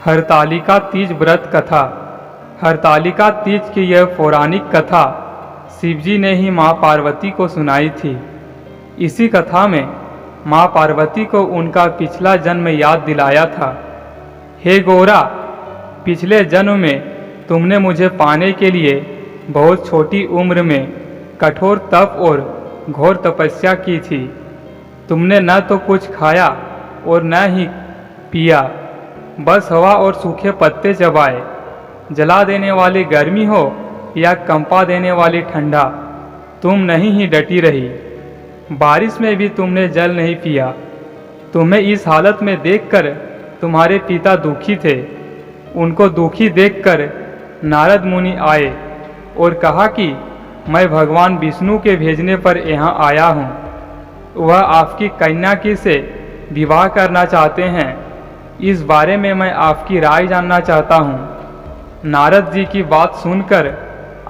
हरतालिका तीज व्रत कथा। हरतालिका तीज की यह पौराणिक कथा शिवजी ने ही माँ पार्वती को सुनाई थी। इसी कथा में माँ पार्वती को उनका पिछला जन्म याद दिलाया था। हे गौरा, पिछले जन्म में तुमने मुझे पाने के लिए बहुत छोटी उम्र में कठोर तप और घोर तपस्या की थी। तुमने न तो कुछ खाया और न ही पिया, बस हवा और सूखे पत्ते चबाए। जला देने वाली गर्मी हो या कंपा देने वाली ठंडा, तुम नहीं ही डटी रही। बारिश में भी तुमने जल नहीं पिया। तुम्हें इस हालत में देखकर तुम्हारे पिता दुखी थे। उनको दुखी देखकर नारद मुनि आए और कहा कि मैं भगवान विष्णु के भेजने पर यहाँ आया हूँ। वह आपकी कन्या की से विवाह करना चाहते हैं। इस बारे में मैं आपकी राय जानना चाहता हूँ। नारद जी की बात सुनकर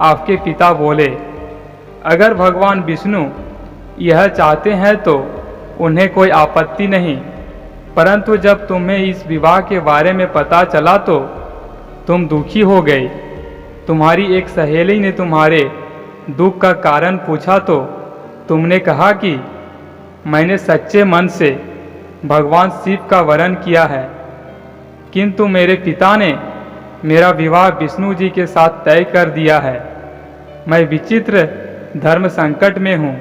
आपके पिता बोले, अगर भगवान विष्णु यह चाहते हैं तो उन्हें कोई आपत्ति नहीं, परंतु जब तुम्हें इस विवाह के बारे में पता चला तो तुम दुखी हो गए। तुम्हारी एक सहेली ने तुम्हारे दुख का कारण पूछा तो तुमने कहा कि मैंने सच्चे मन से भगवान शिव का वरण किया है, किंतु मेरे पिता ने मेरा विवाह विष्णु जी के साथ तय कर दिया है। मैं विचित्र धर्म संकट में हूँ।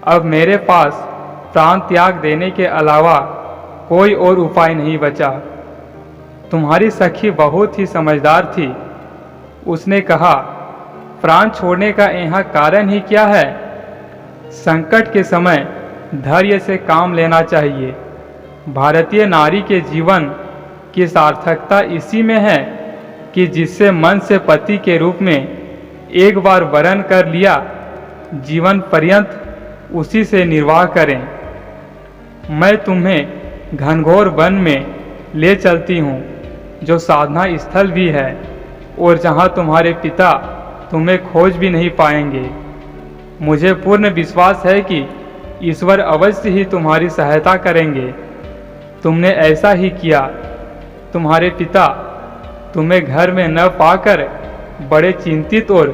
अब मेरे पास प्राण त्याग देने के अलावा कोई और उपाय नहीं बचा। तुम्हारी सखी बहुत ही समझदार थी। उसने कहा, प्राण छोड़ने का यहाँ कारण ही क्या है? संकट के समय धैर्य से काम लेना चाहिए। भारतीय नारी के जीवन की सार्थकता इसी में है कि जिससे मन से पति के रूप में एक बार वरण कर लिया, जीवन पर्यंत उसी से निर्वाह करें। मैं तुम्हें घनघोर वन में ले चलती हूँ, जो साधना स्थल भी है और जहाँ तुम्हारे पिता तुम्हें खोज भी नहीं पाएंगे। मुझे पूर्ण विश्वास है कि ईश्वर अवश्य ही तुम्हारी सहायता करेंगे। तुमने ऐसा ही किया। तुम्हारे पिता तुम्हें घर में न पाकर बड़े चिंतित और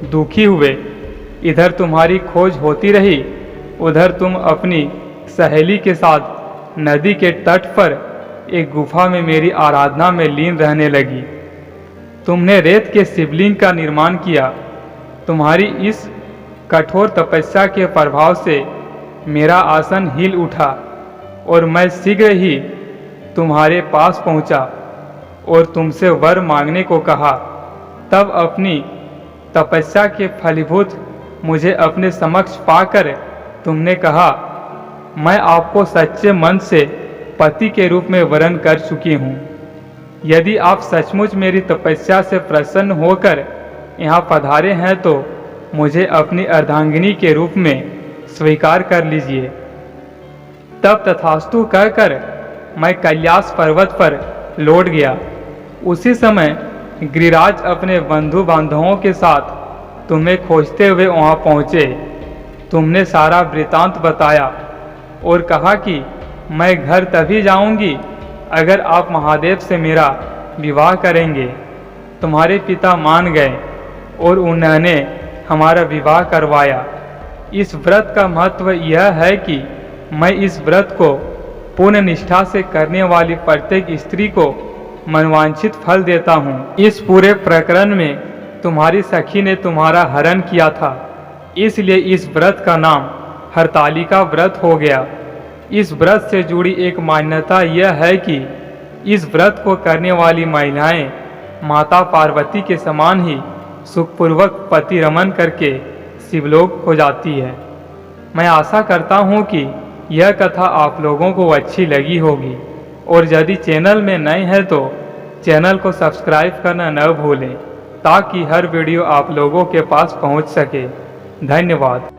दुखी हुए। इधर तुम्हारी खोज होती रही, उधर तुम अपनी सहेली के साथ नदी के तट पर एक गुफा में मेरी आराधना में लीन रहने लगी। तुमने रेत के शिवलिंग का निर्माण किया। तुम्हारी इस कठोर तपस्या के प्रभाव से मेरा आसन हिल उठा और मैं शीघ्र ही तुम्हारे पास पहुंचा और तुमसे वर मांगने को कहा। तब अपनी तपस्या के फलीभूत मुझे अपने समक्ष पाकर तुमने कहा, मैं आपको सच्चे मन से पति के रूप में वरण कर चुकी हूँ। यदि आप सचमुच मेरी तपस्या से प्रसन्न होकर यहाँ पधारे हैं तो मुझे अपनी अर्धांगिनी के रूप में स्वीकार कर लीजिए। तब तथास्तु कहकर मैं कैलाश पर्वत पर लौट गया। उसी समय गिरिराज अपने बंधु बांधवों के साथ तुम्हें खोजते हुए वहाँ पहुँचे। तुमने सारा वृतांत बताया और कहा कि मैं घर तभी जाऊंगी अगर आप महादेव से मेरा विवाह करेंगे। तुम्हारे पिता मान गए और उन्होंने हमारा विवाह करवाया। इस व्रत का महत्व यह है कि मैं इस व्रत को पूर्ण निष्ठा से करने वाली प्रत्येक स्त्री को मनवांछित फल देता हूँ। इस पूरे प्रकरण में तुम्हारी सखी ने तुम्हारा हरण किया था, इसलिए इस व्रत का नाम हरतालिका व्रत हो गया। इस व्रत से जुड़ी एक मान्यता यह है कि इस व्रत को करने वाली महिलाएं माता पार्वती के समान ही सुखपूर्वक पति रमन करके शिवलोक हो जाती है। मैं आशा करता हूँ कि यह कथा आप लोगों को अच्छी लगी होगी और यदि चैनल में नए हैं तो चैनल को सब्सक्राइब करना न भूलें ताकि हर वीडियो आप लोगों के पास पहुँच सके। धन्यवाद।